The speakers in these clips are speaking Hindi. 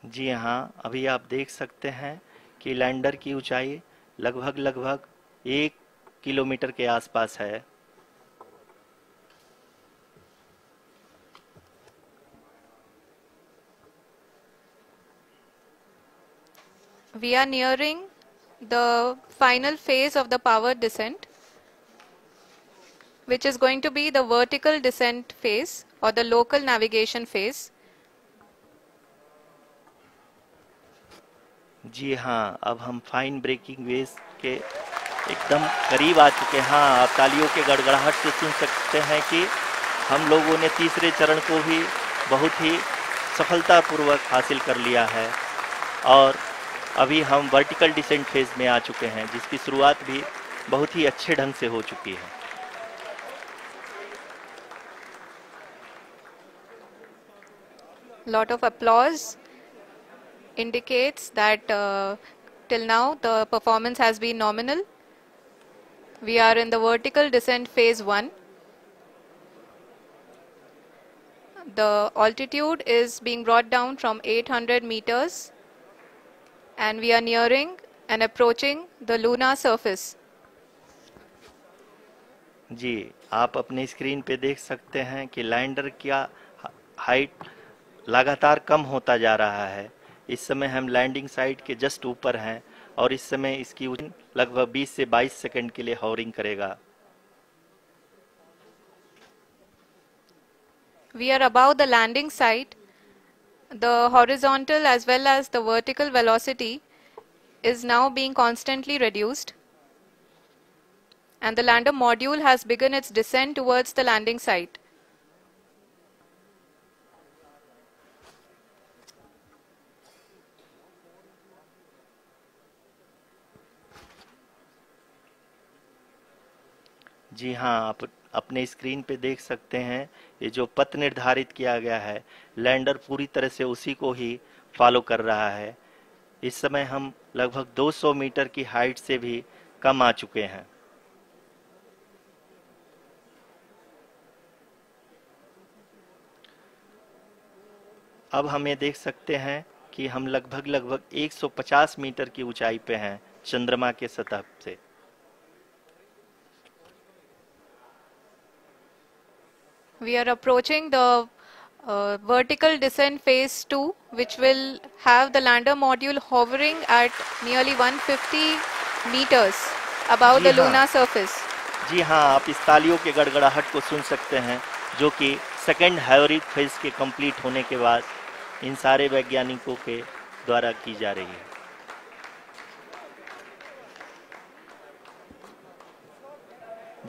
जी हाँ, अभी आप देख सकते हैं कि लैंडर की ऊंचाई लगभग लगभग 1 किलोमीटर के आसपास है। We are nearing the final phase of the power descent, which is going to be the vertical descent phase or the local navigation phase. जी हाँ, अब हम फाइन ब्रेकिंग वेव्स के एकदम करीब आ चुके हैं। हाँ, आप तालियों के गड़गड़ाहट से सुन सकते हैं कि हम लोगों ने तीसरे चरण को भी बहुत ही सफलतापूर्वक हासिल कर लिया है और अभी हम वर्टिकल डिसेंट फेज में आ चुके हैं, जिसकी शुरुआत भी बहुत ही अच्छे ढंग से हो चुकी है। Lot of applause indicates that till now the performance has been nominal. We are in the vertical descent phase 1. The altitude is being brought down from 800 meters and we are nearing and approaching the lunar surface. जी, आप अपने स्क्रीन पे देख सकते हैं कि लैंडर का हाइट लगातार कम होता जा रहा है। इस समय हम लैंडिंग साइट के जस्ट ऊपर हैं और इस समय इसकी ऊंचाई लगभग 20 से 22 सेकंड के लिए हॉवरिंग करेगा। We are above the landing site. The horizontal as well as the vertical velocity is now being constantly reduced. And the lander module has begun its descent towards the landing site. जी हाँ, आप अपने स्क्रीन पे देख सकते हैं ये जो पथ निर्धारित किया गया है, लैंडर पूरी तरह से उसी को ही फॉलो कर रहा है। इस समय हम लगभग 200 मीटर की हाइट से भी कम आ चुके हैं। अब हम ये देख सकते हैं कि हम लगभग लगभग 150 मीटर की ऊंचाई पे हैं चंद्रमा के सतह से। We are approaching the vertical descent phase 2, which will have the lander module hovering at nearly 150 meters above ji the हाँ, lunar surface. जी हाँ, आप इस तालियों के गड़गड़ाहट को सुन सकते हैं, जो कि सेकेंड हाइवरिक फेज के कंप्लीट होने के बाद इन सारे वैज्ञानिकों के द्वारा की जा रही है।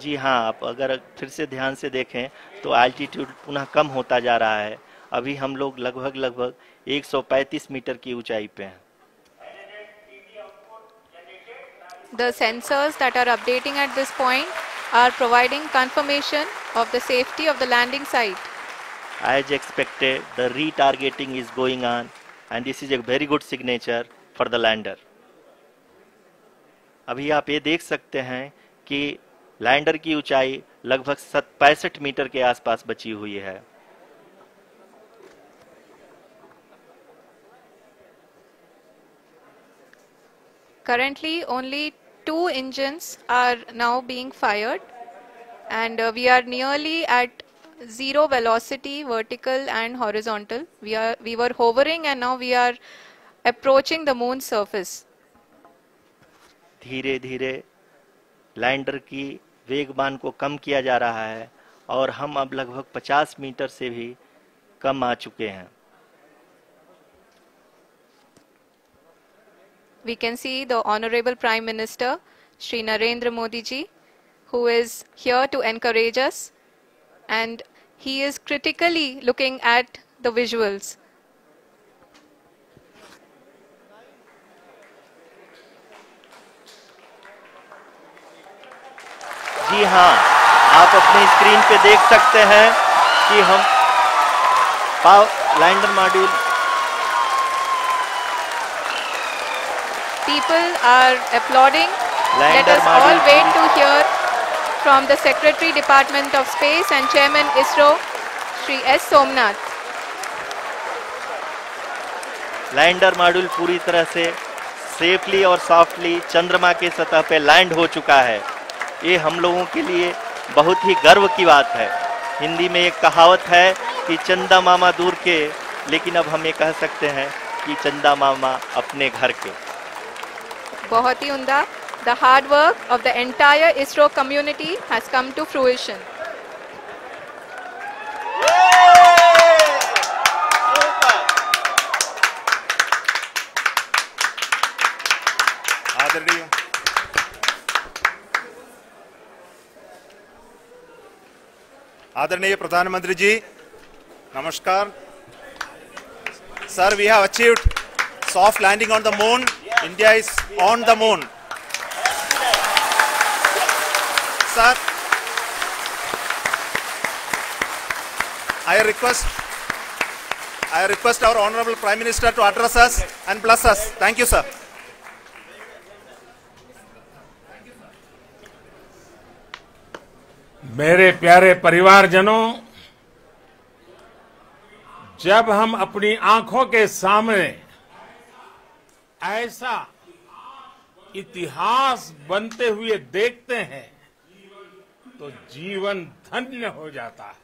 जी हाँ, आप अगर फिर से ध्यान से देखें तो एल्टीट्यूड पुनः कम होता जा रहा है। अभी हम लोग लगभग लगभग 135 मीटर की ऊंचाई पे हैं। The sensors that are updating at this point are providing confirmation of the safety of the landing site. As expected, the retargeting is going on and this is a very good signature for the lander. अभी आप ये देख सकते हैं कि लैंडर की ऊंचाई लगभग 65 मीटर के आसपास बची हुई है। Currently, only 2 engines are now being fired, and we are nearly at zero velocity, vertical and horizontal. We were hovering, and now we are approaching the moon's surface. धीरे धीरे लैंडर की वेगमान को कम किया जा रहा है और हम अब लगभग 50 मीटर से भी कम आ चुके हैं। We can see the Honorable Prime Minister, Shri Narendra Modi ji, who is here to encourage us, and he is critically looking at the visuals. जी हाँ, आप अपने स्क्रीन पे देख सकते हैं कि हम lander module People are applauding. Let lander us all module wait to hear from the Secretary Department of Space and Chairman ISRO, Shri S. Somnath. Lander module पूरी तरह से सेफली और सॉफ्टली चंद्रमा के सतह पे लैंड हो चुका है। ये हम लोगों के लिए बहुत ही गर्व की बात है। हिंदी में एक कहावत है कि चंदा मामा दूर के, लेकिन अब हम ये कह सकते हैं कि चंदा मामा अपने घर के। बहुत ही उम्दा। The hard work of the entire ISRO community has come to fruition. आदरणीय प्रधानमंत्री जी, नमस्कार। Sir, we have achieved soft landing on the moon. India is on the moon. Sir, I request our Honorable Prime Minister to address us and bless us. Thank you, sir. मेरे प्यारे परिवारजनों, जब हम अपनी आंखों के सामने ऐसा इतिहास बनते हुए देखते हैं तो जीवन धन्य हो जाता है।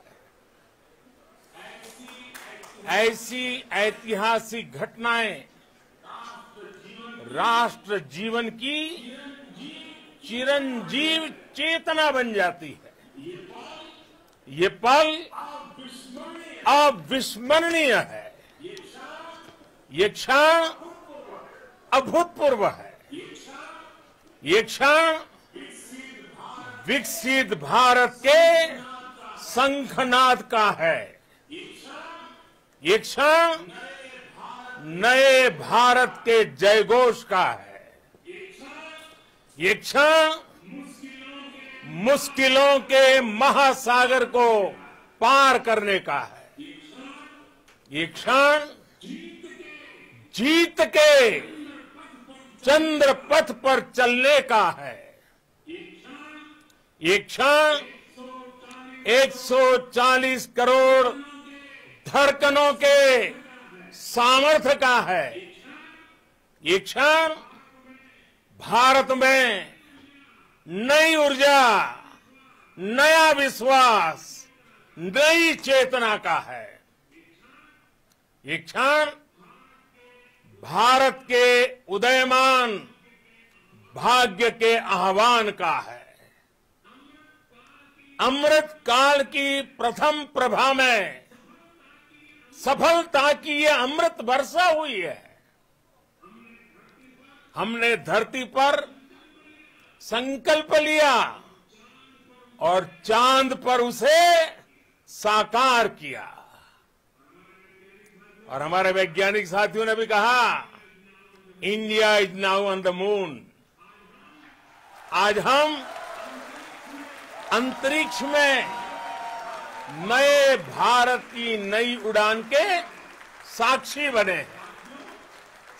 ऐसी ऐतिहासिक घटनाएं राष्ट्र जीवन की चिरंजीव चेतना बन जाती है। ये पल अविस्मरणीय है। ये क्षण अभूतपूर्व है। ये क्षण विकसित भारत के शंखनाद का है। ये क्षण नए भारत के जयघोष का है। ये क्षण मुश्किलों के महासागर को पार करने का है। ये क्षण जीत के चंद्र पथ पर चलने का है। ये क्षण 140 करोड़ धड़कनों के सामर्थ्य का है। ये क्षण भारत में नई ऊर्जा, नया विश्वास, नई चेतना का है। ये क्षण भारत के उदयमान भाग्य के आह्वान का है। अमृत काल की प्रथम प्रभा में सफलता की ये अमृत वर्षा हुई है। हमने धरती पर संकल्प लिया और चांद पर उसे साकार किया। और हमारे वैज्ञानिक साथियों ने भी कहा, India is now on the moon. आज हम अंतरिक्ष में नए भारत की नई उड़ान के साक्षी बने हैं।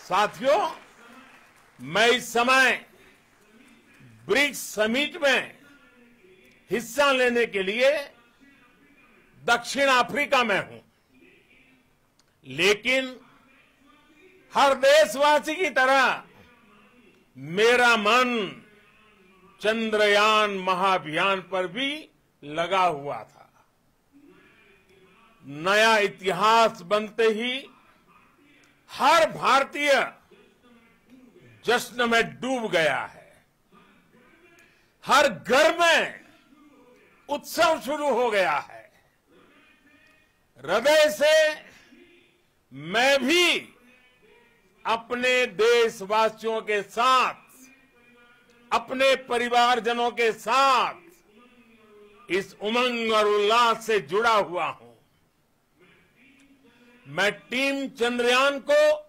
साथियों, मैं इस समय ब्रिक्स समिट में हिस्सा लेने के लिए दक्षिण अफ्रीका में हूं, लेकिन हर देशवासी की तरह मेरा मन चंद्रयान महाअभियान पर भी लगा हुआ था। नया इतिहास बनते ही हर भारतीय जश्न में डूब गया है। हर घर में उत्सव शुरू हो गया है। हृदय से मैं भी अपने देशवासियों के साथ, अपने परिवारजनों के साथ इस उमंग और उल्लास से जुड़ा हुआ हूं। मैं टीम चंद्रयान को,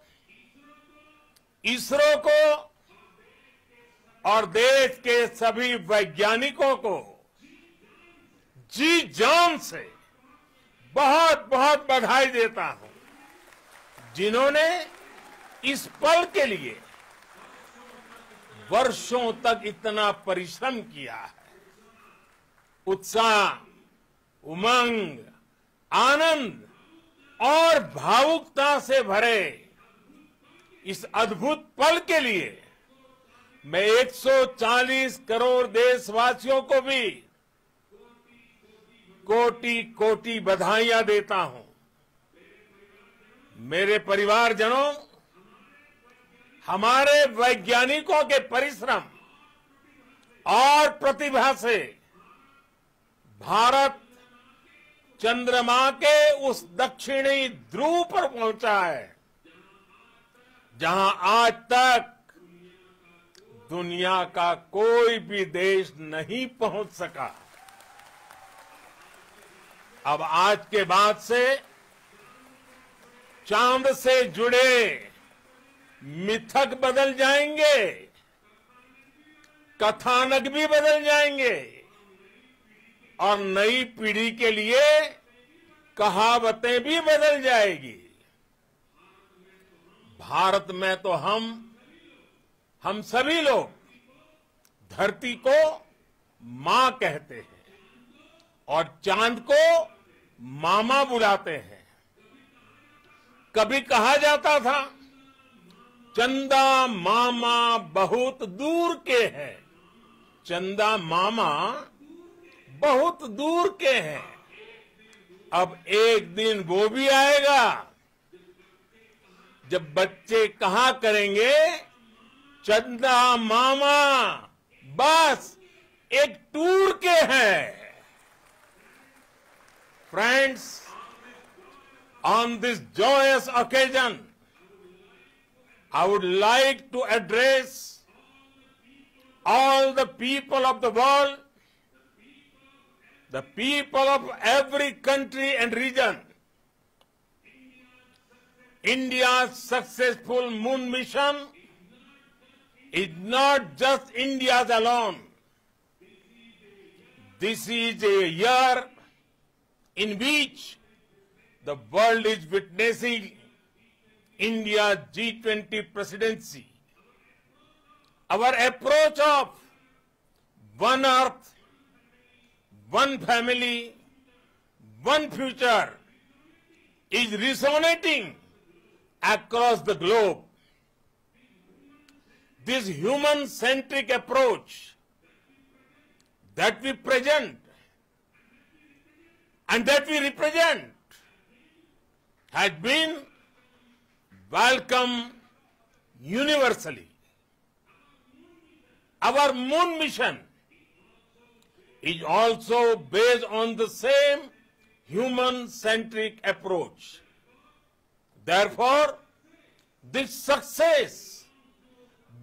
इसरो को और देश के सभी वैज्ञानिकों को जी जान से बहुत बहुत बधाई देता हूं, जिन्होंने इस पल के लिए वर्षों तक इतना परिश्रम किया है। उत्साह, उमंग, आनंद और भावुकता से भरे इस अद्भुत पल के लिए मैं 140 करोड़ देशवासियों को भी कोटि कोटि बधाइयां देता हूं। मेरे परिवारजनों, हमारे वैज्ञानिकों के परिश्रम और प्रतिभा से भारत चंद्रमा के उस दक्षिणी ध्रुव पर पहुंचा है जहां आज तक दुनिया का कोई भी देश नहीं पहुंच सका। अब आज के बाद से चांद से जुड़े मिथक बदल जाएंगे, कथानक भी बदल जाएंगे और नई पीढ़ी के लिए कहावतें भी बदल जाएगी। भारत में तो हम सभी लोग धरती को मां कहते हैं और चांद को मामा बुलाते हैं। कभी कहा जाता था चंदा मामा बहुत दूर के हैं, चंदा मामा बहुत दूर के हैं। अब एक दिन वो भी आएगा जब बच्चे कहा करेंगे चंदा मामा बस एक टूर के हैं। Friends, on this joyous occasion, I would like to address all the people of the world, the people of every country and region. India's successful moon mission is not just India's alone. This is a year in which the world is witnessing India's G20 presidency. Our approach of one earth, one family, one future is resonating across the globe. This human-centric approach that we present and that we represent has been welcomed universally. Our moon mission is also based on the same human-centric approach. Therefore, this success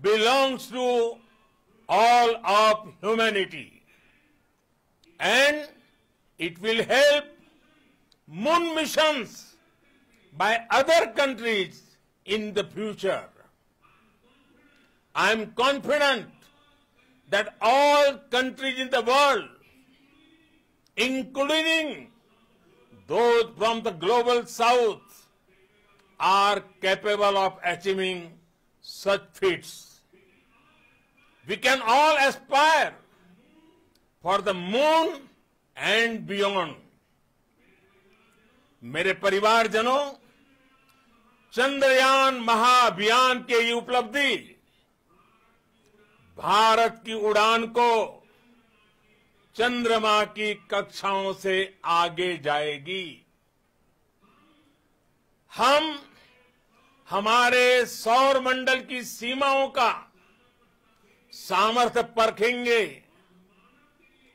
belongs to all of humanity, and it will help moon missions by other countries in the future. I am confident that all countries in the world, including those from the global south, are capable of achieving such feats. We can all aspire for the moon and beyond. मेरे परिवारजनों, चंद्रयान महाअभियान के ये उपलब्धि भारत की उड़ान को चंद्रमा की कक्षाओं से आगे जाएगी। हम हमारे सौर मंडल की सीमाओं का सामर्थ्य परखेंगे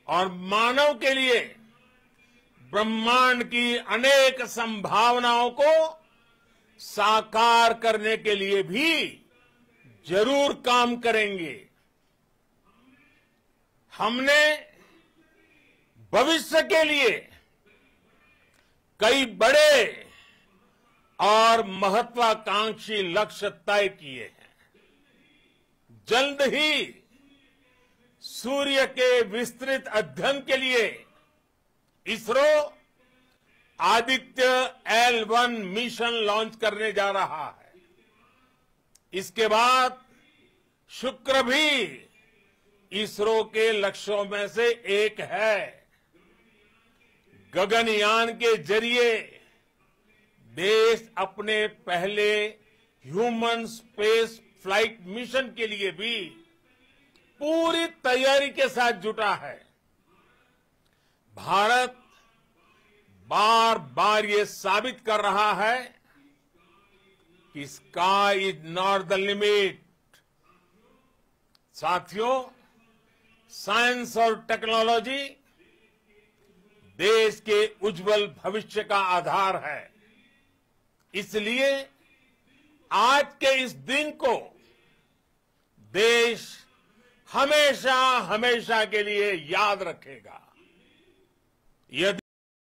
और मानव के लिए ब्रह्मांड की अनेक संभावनाओं को साकार करने के लिए भी जरूर काम करेंगे। हमने भविष्य के लिए कई बड़े और महत्वाकांक्षी लक्ष्य तय किए हैं। जल्द ही सूर्य के विस्तृत अध्ययन के लिए ISRO Aditya L1 mission launch करने जा रहा है। इसके बाद शुक्र भी इसरो के लक्ष्यों में से एक है। गगनयान के जरिए देश अपने पहले ह्यूमन स्पेस फ्लाइट मिशन के लिए भी पूरी तैयारी के साथ जुटा है। भारत बार बार ये साबित कर रहा है कि sky is not the limit. साथियों, साइंस और टेक्नोलॉजी देश के उज्जवल भविष्य का आधार है। इसलिए आज के इस दिन को देश हमेशा हमेशा के लिए याद रखेगा। यदि